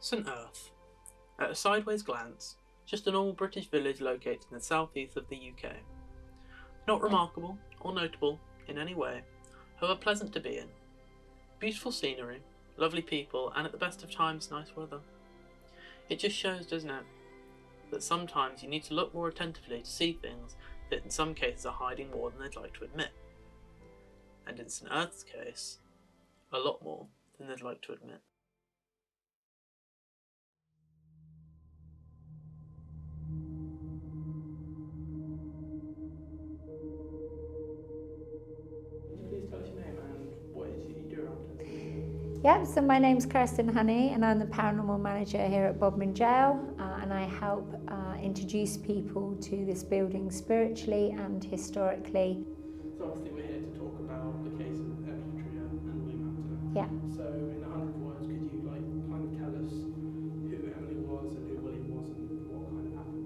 St Earth. At a sideways glance, just a normal British village located in the southeast of the UK. Not remarkable or notable in any way, however pleasant to be in. Beautiful scenery, lovely people, and at the best of times, nice weather. It just shows, doesn't it, that sometimes you need to look more attentively to see things that in some cases are hiding more than they'd like to admit. And in St Earth's case, a lot more than they'd like to admit. Please tell us your name and what it is that you do around here. Yep, so my name's Kirsten Honey and I'm the paranormal manager here at Bodmin Jail, and I help introduce people to this building spiritually and historically. So obviously we're here to talk about the case of Emily Truro and William Hampton. Yeah. So in 100 words, could you kind of tell us who Emily was and who William was and what kind of happened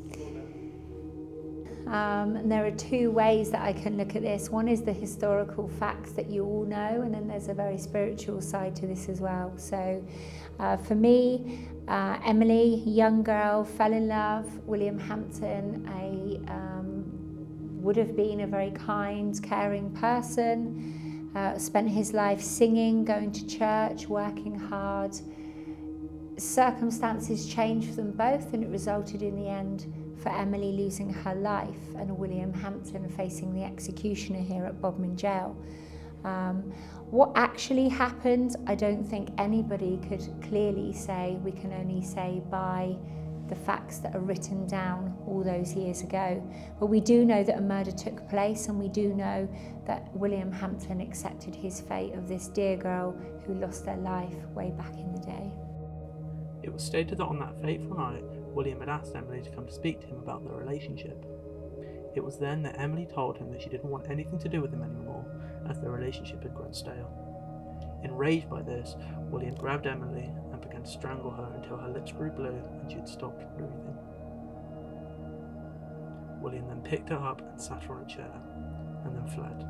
between us? And there are two ways that I can look at this. One is the historical facts that you all know, and then there's a very spiritual side to this as well. So for me, Emily, young girl, fell in love. William Hampton, would have been a very kind, caring person, spent his life singing, going to church, working hard. Circumstances changed for them both, and it resulted in the end for Emily losing her life and William Hampton facing the executioner here at Bodmin Jail. What actually happened, I don't think anybody could clearly say. We can only say by the facts that are written down all those years ago. But we do know that a murder took place, and we do know that William Hampton accepted his fate of this dear girl who lost their life way back in the day. It was stated that on that fateful night, William had asked Emily to come to speak to him about their relationship. It was then that Emily told him that she didn't want anything to do with him anymore, as their relationship had grown stale. Enraged by this, William grabbed Emily and began to strangle her until her lips grew blue and she had stopped breathing. William then picked her up and sat her on a chair, and then fled.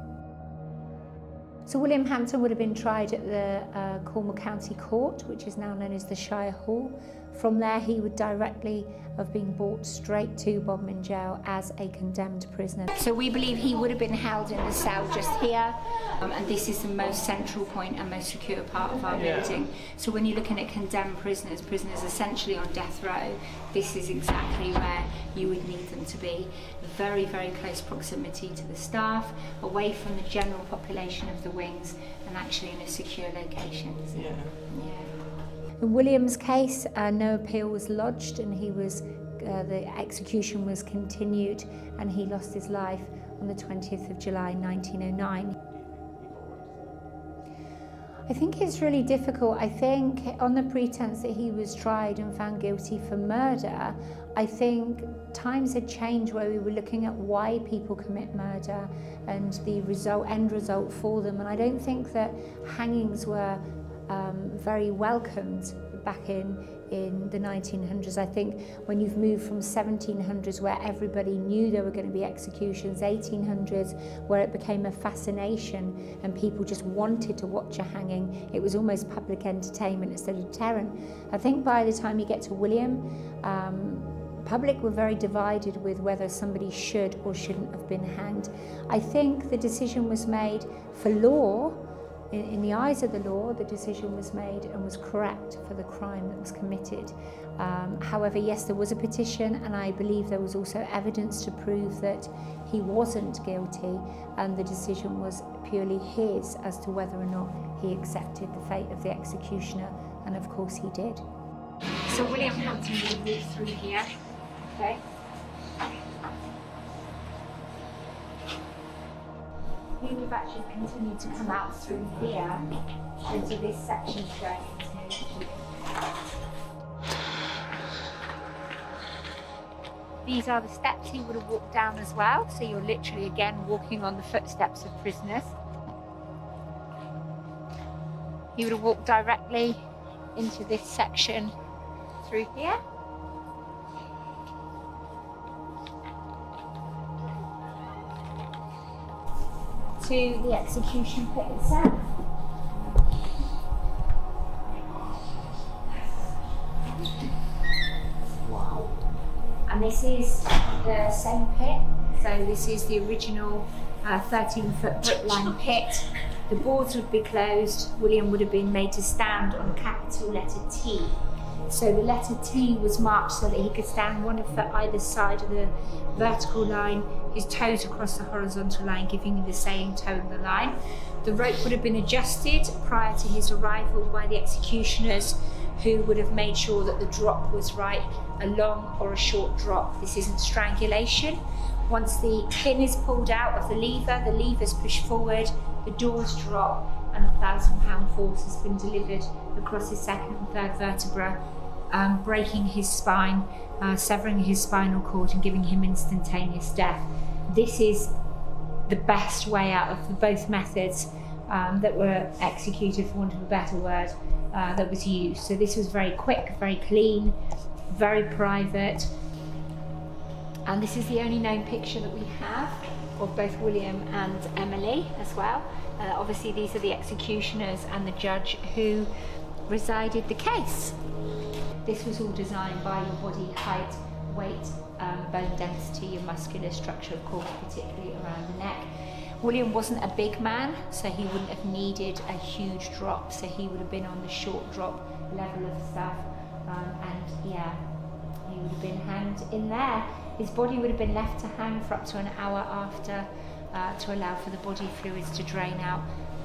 So William Hampton would have been tried at the Cornwall County Court, which is now known as the Shire Hall. From there he would directly have been brought straight to Bodmin Jail as a condemned prisoner. So we believe he would have been held in the cell just here, and this is the most central point and most secure part of our building. So when you're looking at condemned prisoners, prisoners essentially on death row, this is exactly where you would need them to be. Very, very close proximity to the staff, away from the general population of the wings, and actually in a secure location. So, yeah. In William's case, no appeal was lodged, and he was the execution was continued, and he lost his life on the 20th of July 1909. I think it's really difficult. I think on the pretense that he was tried and found guilty for murder, I think times had changed where we were looking at why people commit murder and the end result for them. And I don't think that hangings were very welcomed back in the 1900s. I think when you've moved from 1700s where everybody knew there were going to be executions, 1800s where it became a fascination and people just wanted to watch a hanging, it was almost public entertainment instead of deterrent. I think by the time you get to William, public were very divided with whether somebody should or shouldn't have been hanged. I think the decision was made for law. In the eyes of the law, the decision was made and was correct for the crime that was committed. However, yes, there was a petition, and I believe there was also evidence to prove that he wasn't guilty, and the decision was purely his as to whether or not he accepted the fate of the executioner, and of course he did. So William Hampton would have moved through here, okay? He would have actually continued to come out through here into this section going into. These are the steps he would have walked down as well, so you're literally again walking on the footsteps of prisoners. He would have walked directly into this section through here. To the execution pit itself. this is the same pit. So this is the original 13-foot brick-lined pit. The boards would be closed. William would have been made to stand on a capital letter T. So the letter T was marked so that he could stand 1 foot either side of the vertical line, his toes across the horizontal line, giving him the same toe in the line. The rope would have been adjusted prior to his arrival by the executioners, who would have made sure that the drop was right, a long or a short drop. This isn't strangulation. Once the pin is pulled out of the lever's pushed forward, the doors drop, and a 1,000-pound force has been delivered across his second and third vertebra, breaking his spine, severing his spinal cord and giving him instantaneous death. This is the best way out of both methods that were executed, for want of a better word, that was used. So this was very quick, very clean, very private. And this is the only known picture that we have of both William and Emily as well. Obviously these are the executioners and the judge who resided the case. This was all designed by your body height, weight, bone density, your muscular structure, of course, particularly around the neck. William wasn't a big man, so he wouldn't have needed a huge drop, so he would have been on the short drop level of stuff, and yeah, he would have been hanged in there. His body would have been left to hang for up to an hour after, to allow for the body fluids to drain out.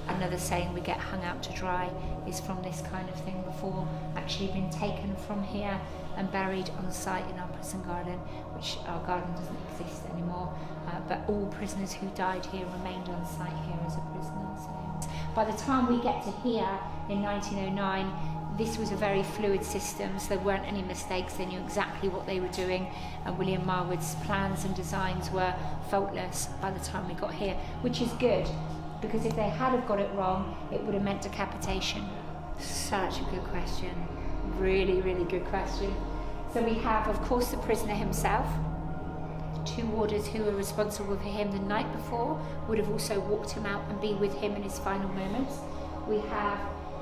Another saying we get hung out to dry is from this kind of thing, before actually being taken from here and buried on site in our prison garden, which our garden doesn't exist anymore, but all prisoners who died here remained on site here as a prisoner. So by the time we get to here in 1909, this was a very fluid system, so there weren't any mistakes. They knew exactly what they were doing, and William Marwood's plans and designs were faultless by the time we got here, which is good, because if they had have got it wrong, it would have meant decapitation. Such a good question. Really, really good question. So we have, of course, the prisoner himself. 2 warders who were responsible for him the night before would have also walked him out and be with him in his final moments. We have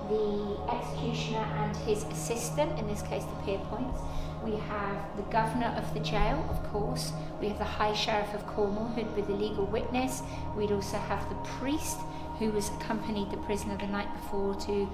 the executioner and his assistant, in this case the peer points. We have the governor of the jail, of course. We have the High Sheriff of Cornwall, who'd be the legal witness. We'd also have the priest, who was accompanied the prisoner the night before to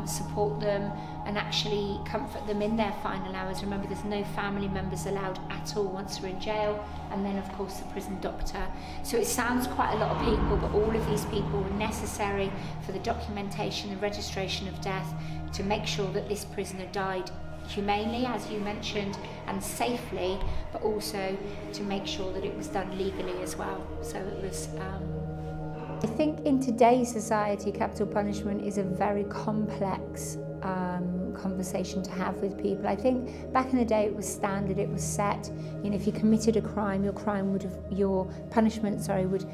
support them and actually comfort them in their final hours. Remember, there's no family members allowed at all once they're in jail. And then, of course, the prison doctor. So it sounds quite a lot of people, but all of these people were necessary for the documentation, the registration of death, to make sure that this prisoner died humanely, as you mentioned, and safely, but also to make sure that it was done legally as well. So it was... I think in today's society, capital punishment is a very complex conversation to have with people. I think back in the day it was standard, it was set. You know, if you committed a crime, your punishment would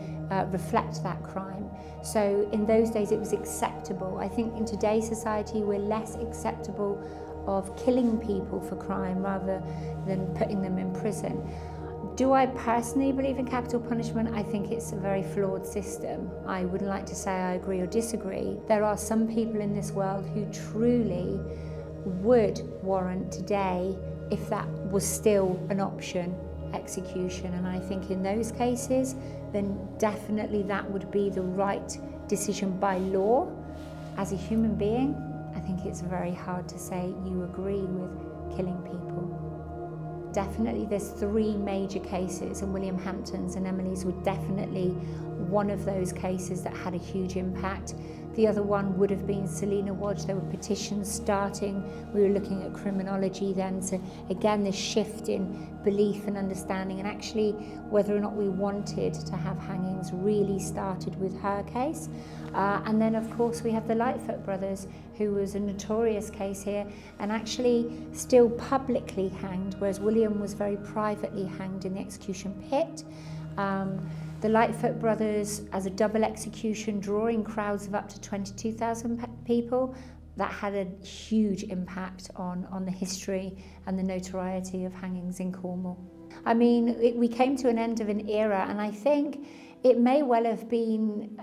reflect that crime. So in those days it was acceptable. I think in today's society we're less acceptable of killing people for crime rather than putting them in prison. Do I personally believe in capital punishment? I think it's a very flawed system. I wouldn't like to say I agree or disagree. There are some people in this world who truly would warrant today, if that was still an option, execution. And I think in those cases, then definitely that would be the right decision by law. As a human being, I think it's very hard to say you agree with killing people. Definitely there's 3 major cases, and William Hampton's and Emily's were definitely one of those cases that had a huge impact. The other one would have been Selina Wadge. There were petitions starting. We were looking at criminology then. So again, this shift in belief and understanding, and actually whether or not we wanted to have hangings really started with her case. And then of course we have the Lightfoot brothers, who was a notorious case here and actually still publicly hanged, whereas William was very privately hanged in the execution pit. The Lightfoot brothers, as a double execution, drawing crowds of up to 22,000 people, that had a huge impact on the history and the notoriety of hangings in Cornwall. I mean, we came to an end of an era, and I think it may well have been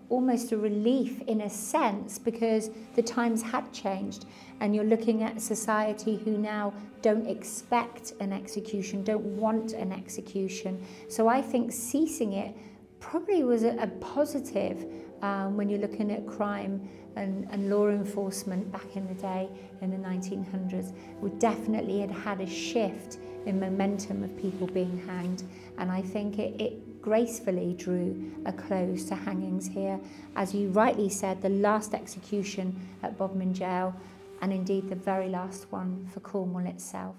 almost a relief in a sense, because the times had changed and you're looking at a society who now don't expect an execution, don't want an execution. So I think ceasing it probably was a positive when you're looking at crime and law enforcement back in the day in the 1900s. We definitely had a shift in momentum of people being hanged, and I think it gracefully drew a close to hangings here. As you rightly said, the last execution at Bodmin Jail, and indeed the very last one for Cornwall itself.